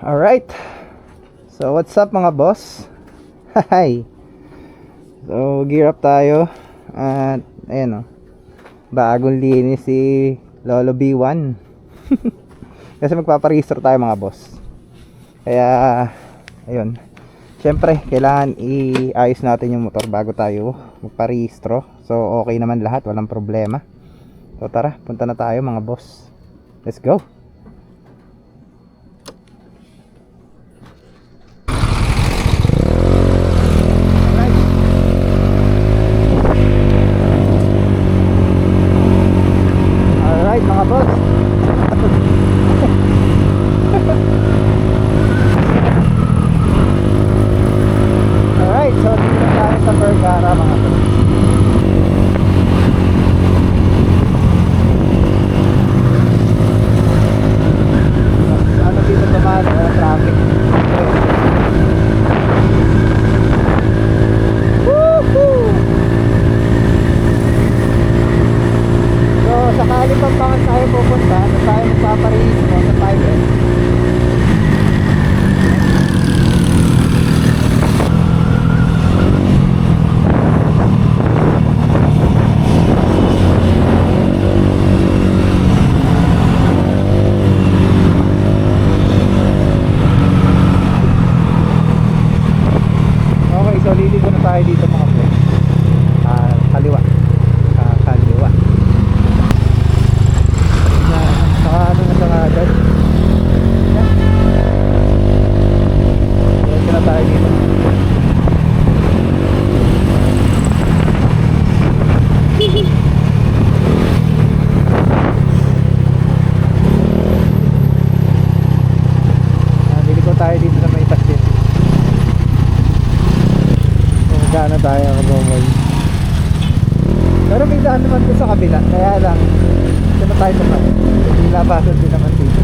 Alright. So what's up mga boss? Hi. So gear up tayo. At ayan o. Bagong linis si Lolo B1. Kasi magpaparehistro tayo mga boss. Kaya ayun. Siyempre kailangan iayos natin yung motor bago tayo magparehistro. So okay naman lahat, walang problema. So tara, punta na tayo mga boss. Let's go. Alright mga boss. Alright, so dito tayo sa Vergara mga boss. Ano dito naman, traffic. Woohoo! So sakali pang tayo pupunta, tayo magpaparehistro sa 5S. Okay, so liligo na tayo dito mga boss. Kaliwa. Kaliwa. Saka ano na sa agad. Diretso na tayo dito. Liliko tayo dito sa may taksit. Gana tayo kabomoy. Pero may daan naman doon sa kabila. Kaya lang dito na tayo sa tayo. Hindi labasan din naman dito.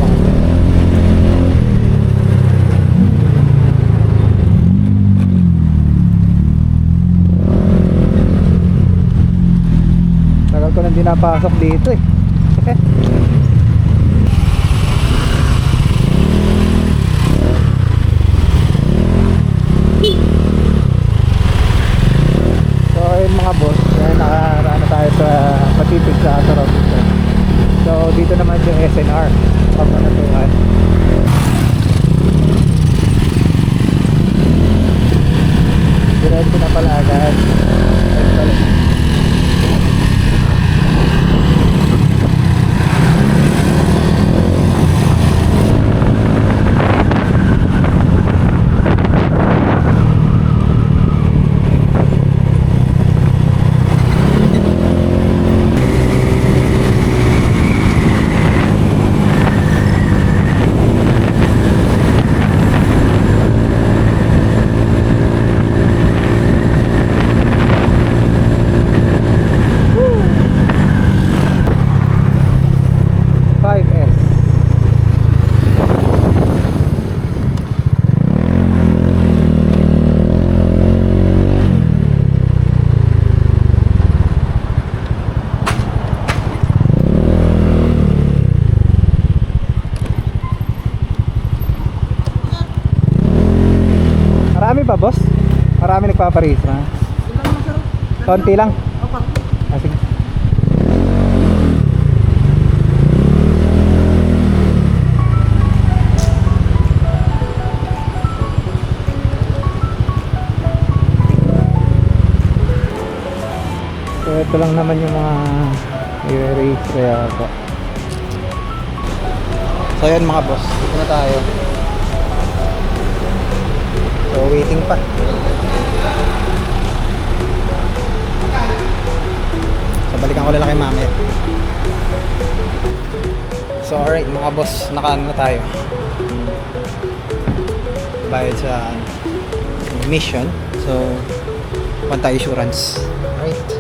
Tagal ko nang di napasok dito eh. So ayun mga boss, nakaraan na tayo sa Pacific sa Toronto. So dito naman yung SNR Pagmanatuan. Diretso na pala agad. Marami ba boss? Marami nagpaparehistro na? Konti lang? Sige. So ito lang naman yung mga i-erase kaya po. So yan mga boss, dito na tayo. So waiting pa. So balikan ko lang kay mamaya. So alright mga boss, nakaano na tayo. Bayad sa mission. So punta insurance. Right.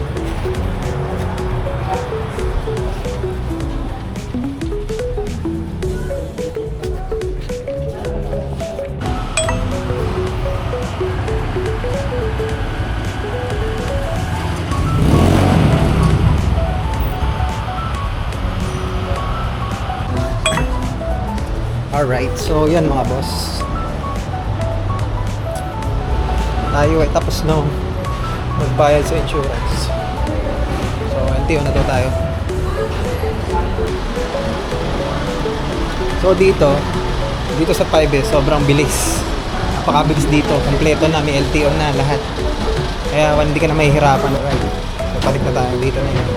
Alright, so yan mga boss. Tayo ay tapos na magbayad sa insurance. So, LTO na to tayo. So, dito sa 5S, sobrang bilis. Napakabilis dito. Kompleto na, may LTO na lahat. Kaya hindi ka na mahihirapan. Right? So, balik na tayo dito na yun.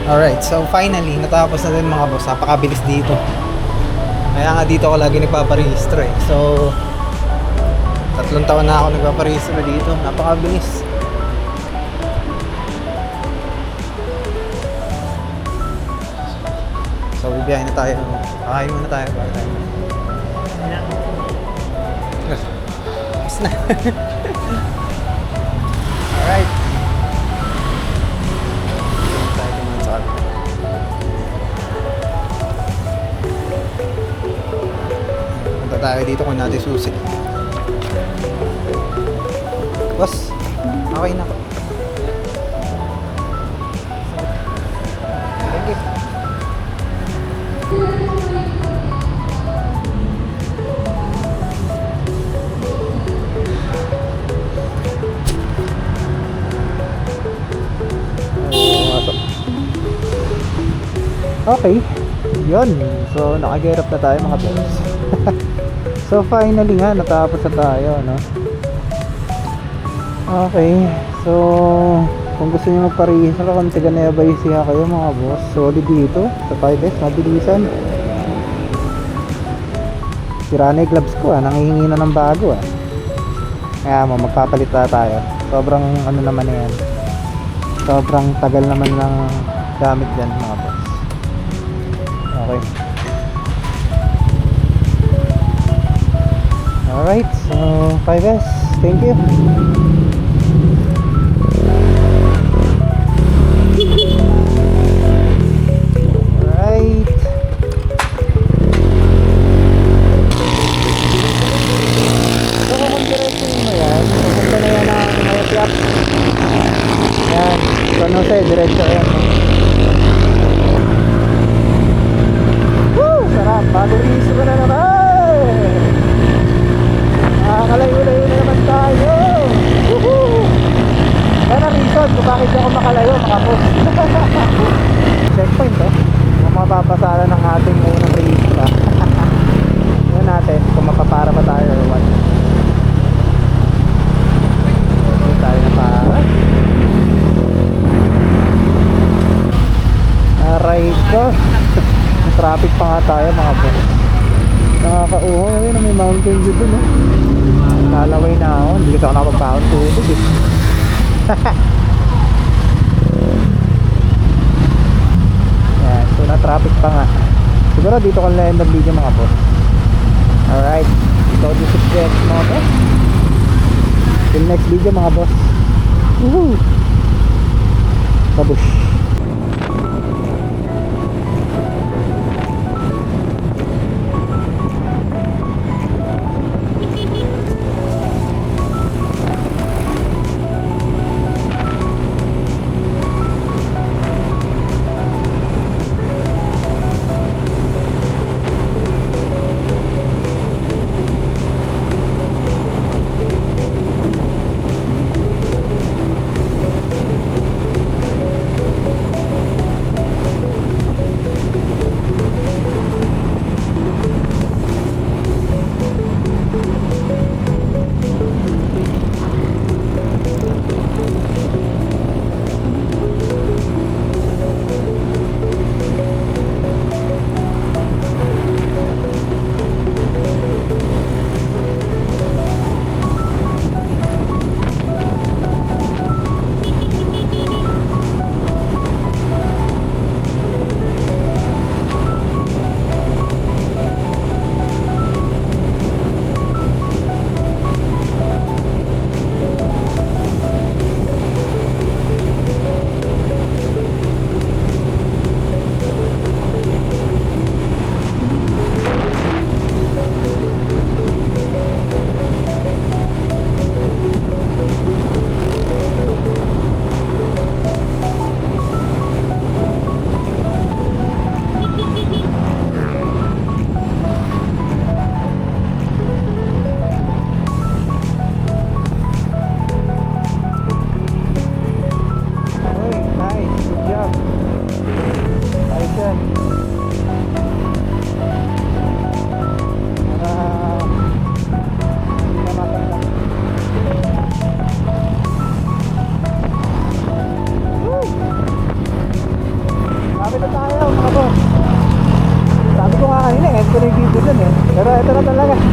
Alright, so finally, natapos na din mga boss. Napakabilis dito. Kaya nga dito ako lagi nagpaparehistro eh. So, 3 taon na ako nagpaparehistro dito. Napakabilis. So, bibiyahin na tayo. Kakain muna tayo para tayo. Tapos na. Alright. Tayo naman sa kabila. Punta tayo dito kung natin susi. Boss, okay na. Thank you. Okay, yun. So, nakagerap na tayo mga boss. So, finally nga, natapos na tayo, no? Okay, so, kung gusto nyo magparehistro, kung tiga Nueva Ecija kayo mga boss, solid dito, sa 5S, mabilisan. Sira na yung gloves ko, nangihingi na ng bago, Kaya mo, magpapalit na tayo. Sobrang, ano naman na yan, sobrang tagal naman ng gamit dyan mga boss. Okay. Alright, so 5S, thank you. Alright. So kung diretso mo yan, pupunta na yan ang Mayapyap. Yan, so ano sa'yo, diretso yan. Sarap, bagong iso na naman. Nakakalayo-layo na naman tayo. Woohoo! Yan ang reason kung bakit ako makalayo mga boss. Checkpoint kung mapapasala ng ating unang release pa. Yun natin kung mapapara pa tayo or what. Hindi tayo na para. Aray ko. Traffic pa nga tayo mga boss. Nakakauho ngayon na may mountain view dun Lalaway na ako. Hindi kasi ako nakapagpahon tubig Yan, so na traffic pa nga. Siguro dito ko lang end ng video mga boss. Alright, so this is it mga boss. Till next video mga boss. Woohoo! Babush. ito na talaga.